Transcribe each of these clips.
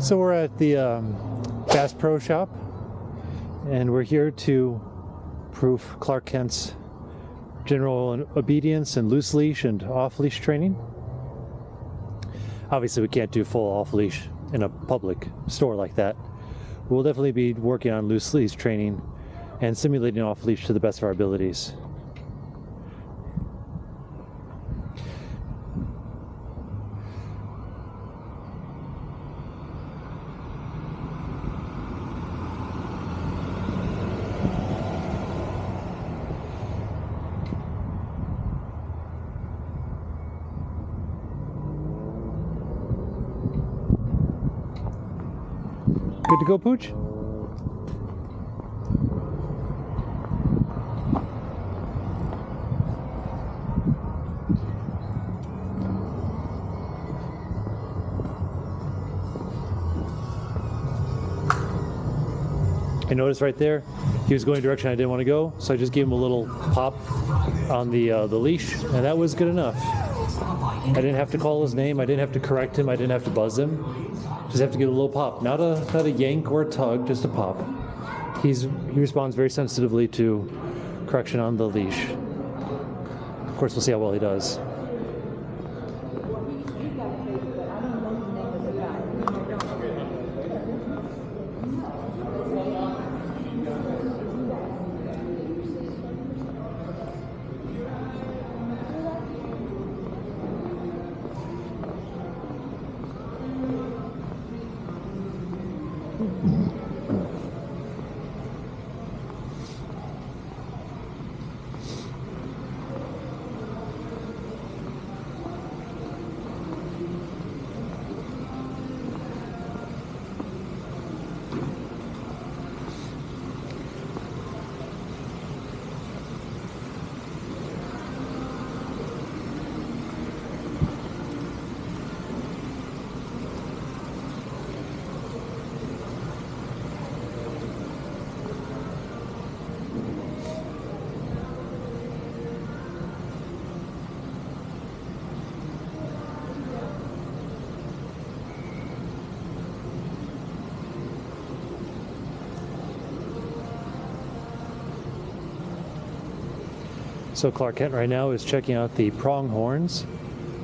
So we're at the Bass Pro Shop, and we're here to proof Clark Kent's general obedience and loose leash and off leash training. Obviously we can't do full off leash in a public store like that. We'll definitely be working on loose leash training and simulating off leash to the best of our abilities. Good to go, Pooch? I noticed right there, he was going a direction I didn't want to go, so I just gave him a little pop on the leash, and that was good enough. I didn't have to call his name, I didn't have to correct him, I didn't have to buzz him. Just have to give a little pop, not a yank or a tug, just a pop. He responds very sensitively to correction on the leash. Of course, we'll see how well he does. So Clark Kent right now is checking out the pronghorns.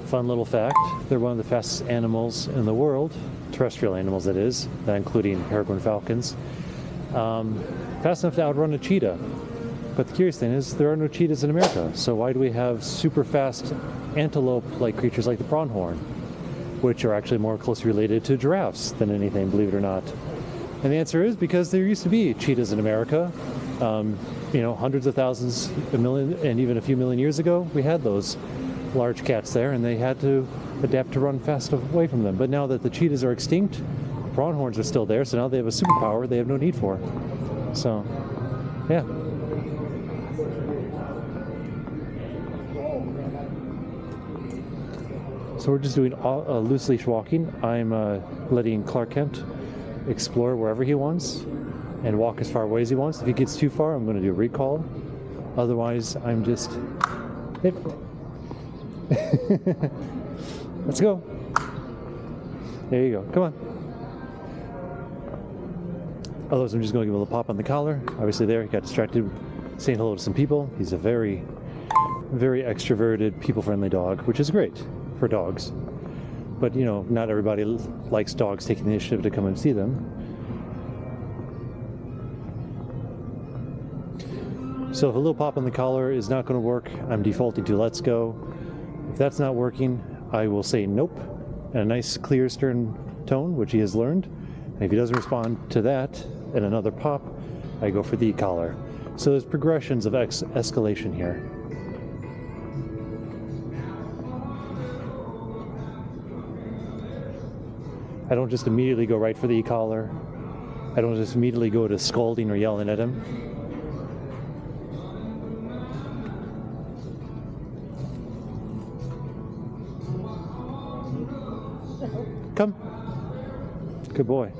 Fun little fact, they're one of the fastest animals in the world, terrestrial animals that is, including peregrine falcons. Fast enough to outrun a cheetah. But the curious thing is, there are no cheetahs in America, so why do we have super fast antelope-like creatures like the pronghorn, which are actually more closely related to giraffes than anything, believe it or not? And the answer is because there used to be cheetahs in America. You know, hundreds of thousands, a million, and even a few million years ago, we had those large cats there, and they had to adapt to run fast away from them. But now that the cheetahs are extinct, pronghorns are still there, so now they have a superpower they have no need for. So, yeah. So we're just doing loose leash walking. I'm letting Clark Kent explore wherever he wants and walk as far away as he wants. If he gets too far, I'm going to do a recall. Otherwise, I'm just... Let's go. There you go. Come on. Otherwise, I'm just going to give him a little pop on the collar. Obviously there, he got distracted saying hello to some people. He's a very, very extroverted, people-friendly dog, which is great for dogs. But, you know, not everybody likes dogs taking the initiative to come and see them. So if a little pop on the collar is not going to work, I'm defaulting to let's go. If that's not working, I will say nope in a nice clear stern tone, which he has learned. And if he doesn't respond to that and another pop, I go for the collar. So there's progressions of escalation here. I don't just immediately go right for the collar. I don't just immediately go to scolding or yelling at him. Come. Good boy.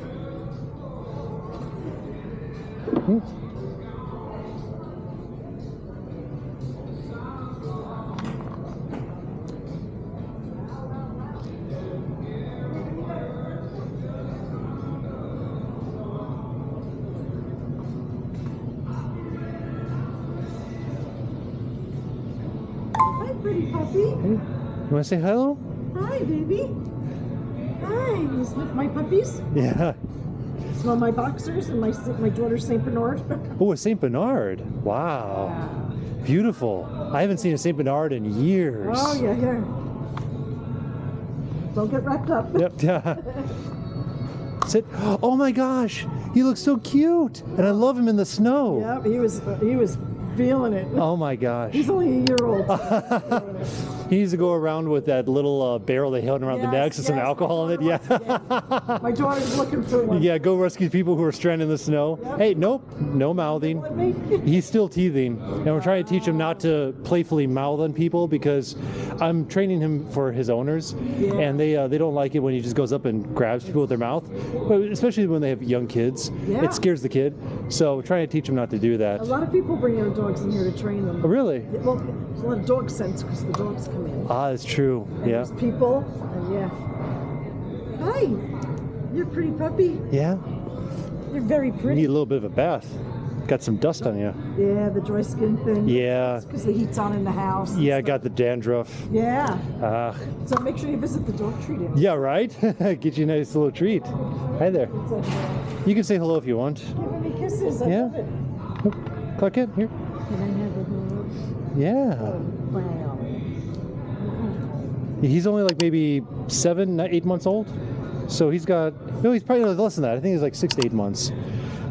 puppy. You want to say hello? Hi, baby. Hi. You sniff my puppies? Yeah. Smell my boxers and my daughter's Saint Bernard. Oh, a Saint Bernard. Wow. Beautiful. I haven't seen a Saint Bernard in years. Oh, yeah, yeah. Don't get wrapped up. Yep. Yeah. Sit. Oh my gosh, he looks so cute, and I love him in the snow. Yep, he was feeling it. Oh my gosh. He's only a year old. He needs to go around with that little barrel they held around the neck with some alcohol in it. Yeah. My daughter's looking for one. Yeah, go rescue people who are stranded in the snow. Yep. Hey, nope, no mouthing. He's still teething, and we're trying to teach him not to playfully mouth on people because I'm training him for his owners, and they don't like it when he just goes up and grabs people with their mouth, but especially when they have young kids. Yeah. It scares the kid, so we're trying to teach him not to do that. A lot of people bring their dogs in here to train them. Oh, really? Well, there's a lot of dog sense because the dogs come in. Ah, that's true. And Yeah. there's people, and Hi, you're a pretty puppy. Yeah. You're very You pretty. need a little bit of a bath. Got some dust on you. Yeah, the dry skin thing. Yeah. Because the heat's on in the house. Yeah, I got the dandruff. Yeah. Ah. So make sure you visit the dog treating. Yeah, right? Get you a nice little treat. Hi there. It's like, You can say hello if you want. giving me kisses. I Yeah. love it. Click it. Here. Can I have a hug? Yeah. Wow. He's only like maybe 7, 8 months old. So he's got, no, he's probably less than that. I think he's like 6 to 8 months.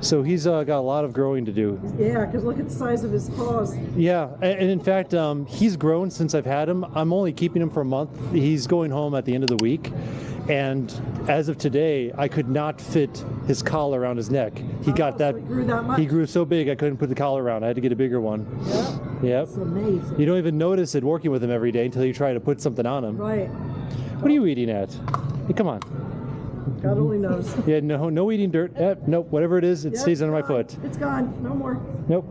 So he's got a lot of growing to do. Yeah, because look at the size of his paws. Yeah, and in fact, he's grown since I've had him. I'm only keeping him for a month. He's going home at the end of the week. And as of today, I could not fit his collar around his neck. He got that. So he grew that much. He grew so big, I couldn't put the collar around. I had to get a bigger one. Yeah. Yep. It's amazing. You don't even notice it working with him every day until you try to put something on him. Right. What are you eating at? Hey, come on. God only knows. Yeah, no eating dirt. Nope, whatever it is, it Yep, stays under my gone. foot. It's gone. No more. Nope.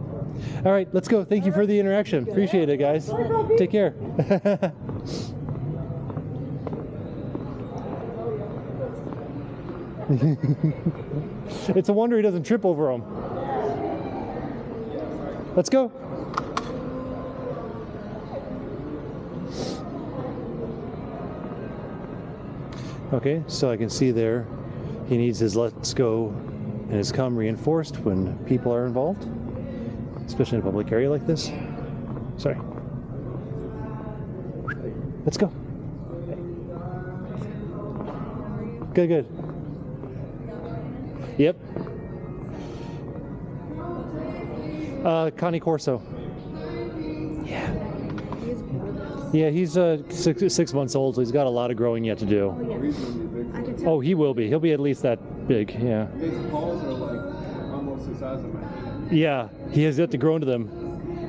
All right, let's go. Thank you for the interaction. Appreciate it, guys. Bye, puppy. Take care. It's a wonder he doesn't trip over them. Let's go. Okay, so I can see there he needs his let's go and his come reinforced when people are involved, especially in a public area like this. Sorry. Let's go. Good, good. Yep. Connie Corso. Yeah. Yeah, he's 6 months old, so he's got a lot of growing yet to do. Oh, he will be. He'll be at least that big, yeah. His paws are like almost the size of my hand. Yeah, he has yet to grow into them.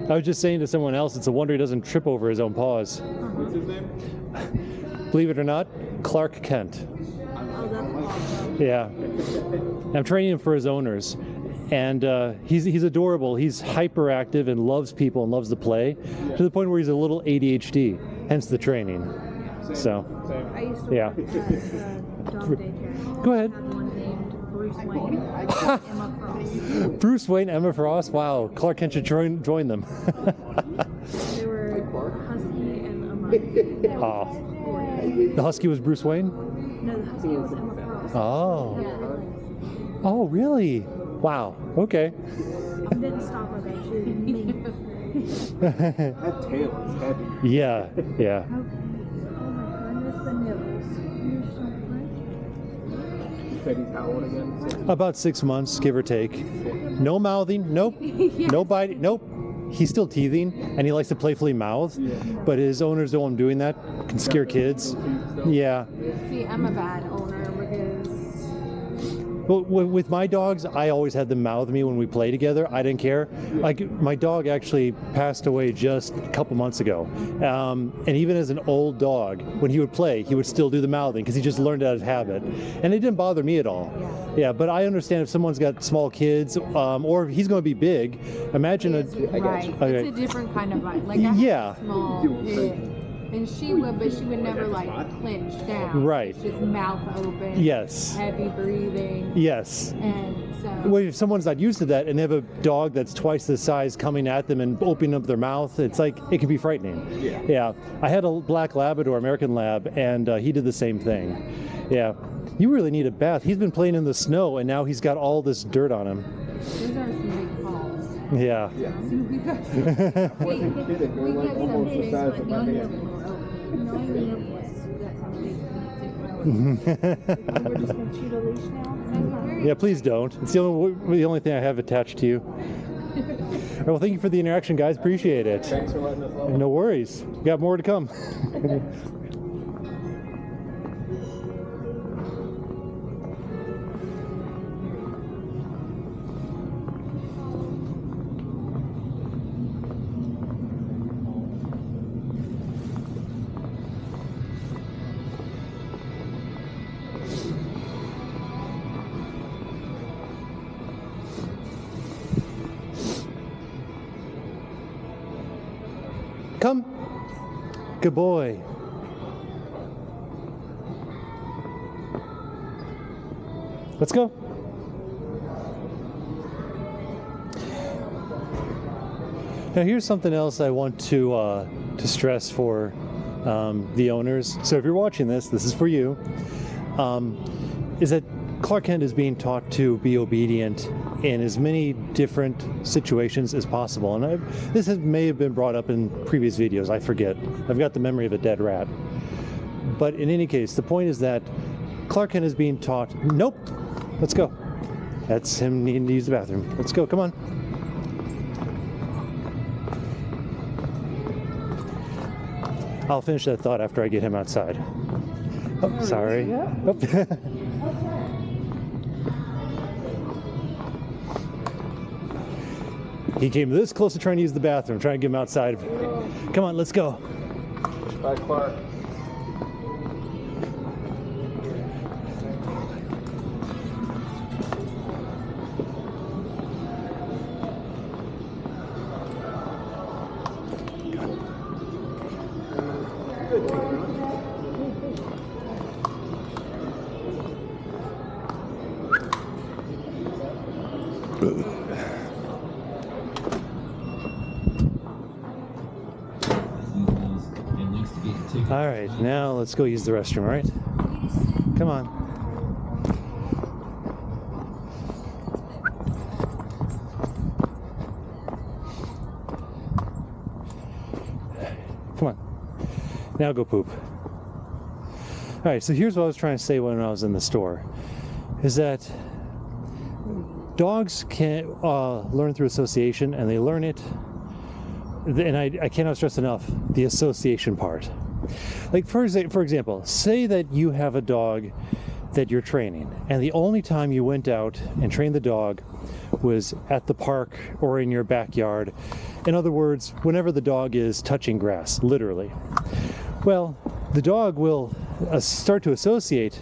I was just saying to someone else, it's a wonder he doesn't trip over his own paws. What's his name? Believe it or not, Clark Kent. Yeah. I'm training him for his owners. And he's adorable. He's hyperactive and loves people and loves to play, to the point where he's a little ADHD, hence the training. So, Same. I used to yeah. work at dog daycare. Go ahead. I had one named Bruce Wayne, Emma Frost. Bruce Wayne, Emma Frost. Wow, Clark Kent should join them. They were husky and a monkey. Oh. The husky was Bruce Wayne? No, the husky was Emma Frost. Oh. Yeah. Oh, really? Wow. Okay. I didn't stop her though. She was mean. That tail is heavy. Yeah. Yeah. Oh my goodness, the nibbles. You're so You said he's how old again? About 6 months, give or take. No mouthing. Nope. No biting. Nope. He's still teething, and he likes to playfully mouth, but his owners don't want him doing that. Can scare kids. Yeah. See, I'm a bad owner because Well, with my dogs, I always had them mouth me when we play together. I didn't care. Like, my dog actually passed away just a couple months ago. And even as an old dog, when he would play, he would still do the mouthing because he just learned it out of habit. And it didn't bother me at all. Yeah, but I understand if someone's got small kids, or if he's going to be big, imagine right. Okay. It's a different kind of bite. Like I Yeah. have a small pit. And she would, but she would never like clench down. Right. It's just mouth open. Yes. Heavy breathing. Yes. And so. Well, if someone's not used to that and they have a dog that's twice the size coming at them and opening up their mouth, it's like, it can be frightening. Yeah. I had a black Labrador, American Lab, and he did the same thing. Yeah. You really need a bath. He's been playing in the snow and now he's got all this dirt on him. Those are some big balls. Yeah. So we got Wasn't kidding. They're like almost the size of my hand. We're just gonna shoot a leash now. Yeah, please don't. It's the only thing I have attached to you. All right, well, thank you for the interaction, guys. Appreciate it. Thanks for letting us know. No worries. Got more to come. Come. Good boy. Let's go. Now here's something else I want to stress for the owners. So if you're watching this is for you. Is that Clark Kent is being taught to be obedient in as many different situations as possible. And this may have been brought up in previous videos, I forget. I've got the memory of a dead rat. But in any case, the point is that Clark Kent is being taught, nope, let's go. That's him needing to use the bathroom. Let's go, come on. I'll finish that thought after I get him outside. Oh, sorry. Oh. He came this close to trying to use the bathroom, trying to get him outside. Come on, let's go. Bye, Clark. All right, now let's go use the restroom, all right? Come on. Come on. Now go poop. All right, so here's what I was trying to say when I was in the store, is that dogs can learn through association, and they learn it, and I cannot stress enough the association part. Like for example, say that you have a dog that you're training, and the only time you went out and trained the dog was at the park or in your backyard. In other words, whenever the dog is touching grass, literally. Well, the dog will start to associate,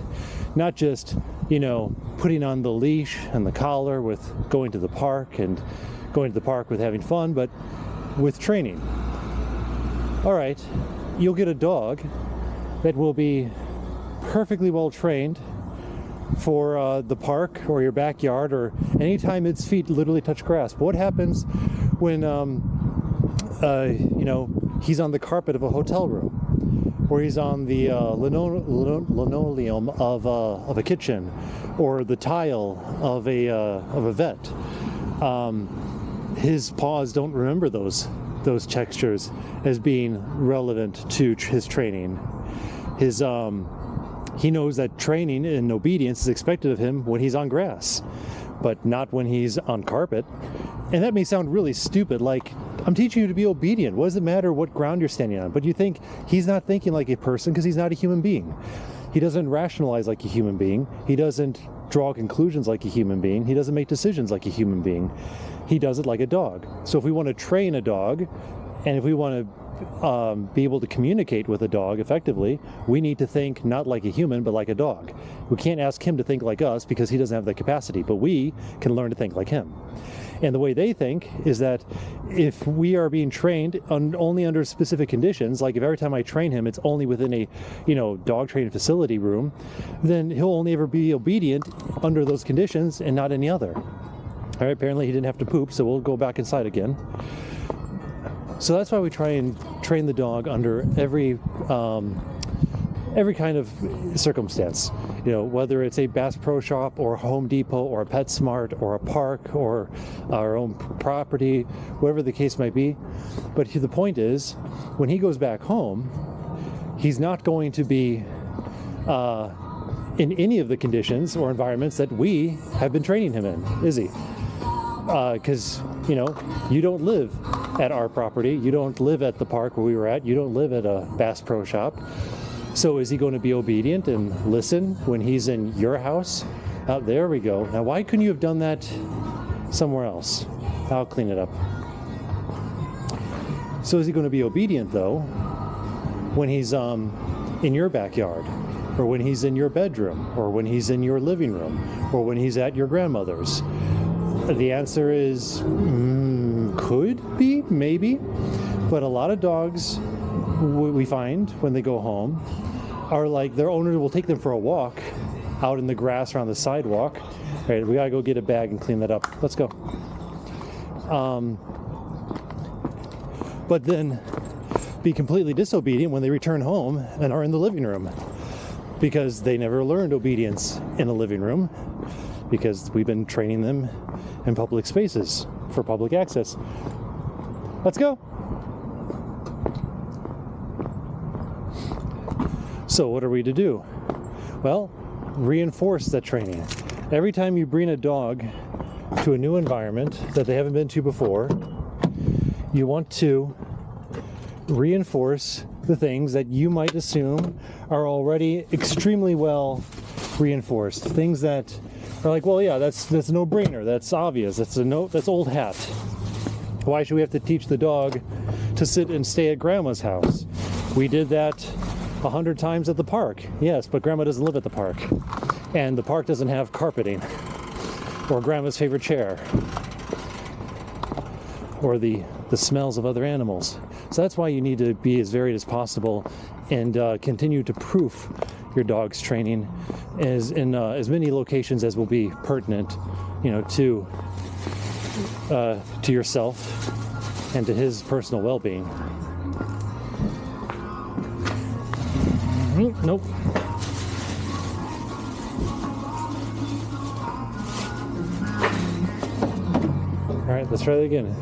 not just, you know, putting on the leash and the collar with going to the park and going to the park with having fun, but with training. All right, you'll get a dog that will be perfectly well trained for the park or your backyard or anytime its feet literally touch grass. But what happens when you know, he's on the carpet of a hotel room, or he's on the linoleum of a kitchen, or the tile of a vet? His paws don't remember those textures as being relevant to his training. He knows that training and obedience is expected of him when he's on grass, but not when he's on carpet. And that may sound really stupid, like, I'm teaching you to be obedient. What does it matter what ground you're standing on? But you think he's not thinking like a person because he's not a human being. He doesn't rationalize like a human being. He doesn't draw conclusions like a human being. He doesn't make decisions like a human being. He does it like a dog. So if we want to train a dog, and if we want to be able to communicate with a dog effectively, we need to think not like a human, but like a dog. We can't ask him to think like us because he doesn't have the capacity, but we can learn to think like him. And the way they think is that if we are being trained only under specific conditions, like if every time I train him, it's only within a, dog training facility room, then he'll only ever be obedient under those conditions and not any other. All right, apparently he didn't have to poop, so we'll go back inside again. So that's why we try and train the dog under every kind of circumstance, whether it's a Bass Pro Shop or Home Depot or a PetSmart or a park or our own property, whatever the case might be. But the point is, when he goes back home, he's not going to be in any of the conditions or environments that we have been training him in, is he? Because, you don't live at our property, you don't live at the park where we were at, you don't live at a Bass Pro Shop. So is he going to be obedient and listen when he's in your house? There we go. Now, why couldn't you have done that somewhere else? I'll clean it up. So is he going to be obedient, though, when he's in your backyard, or when he's in your bedroom, or when he's in your living room, or when he's at your grandmother's? The answer is could be, maybe. But a lot of dogs we find when they go home are like their owner will take them for a walk out in the grass or on the sidewalk. All right, we gotta go get a bag and clean that up. Let's go. But then be completely disobedient when they return home and are in the living room, because they never learned obedience in a living room, because we've been training them in public spaces for public access. Let's go. So what are we to do? Well, reinforce that training. Every time you bring a dog to a new environment that they haven't been to before, you want to reinforce the things that you might assume are already extremely well reinforced. Things that are like, well, yeah, that's a no-brainer. That's obvious. That's old hat. Why should we have to teach the dog to sit and stay at grandma's house? We did that 100 times at the park. Yes, but grandma doesn't live at the park. And the park doesn't have carpeting or grandma's favorite chair or the smells of other animals. So that's why you need to be as varied as possible and continue to proof your dog's training as in as many locations as will be pertinent, to yourself and to his personal well-being. Nope. All right, let's try that again.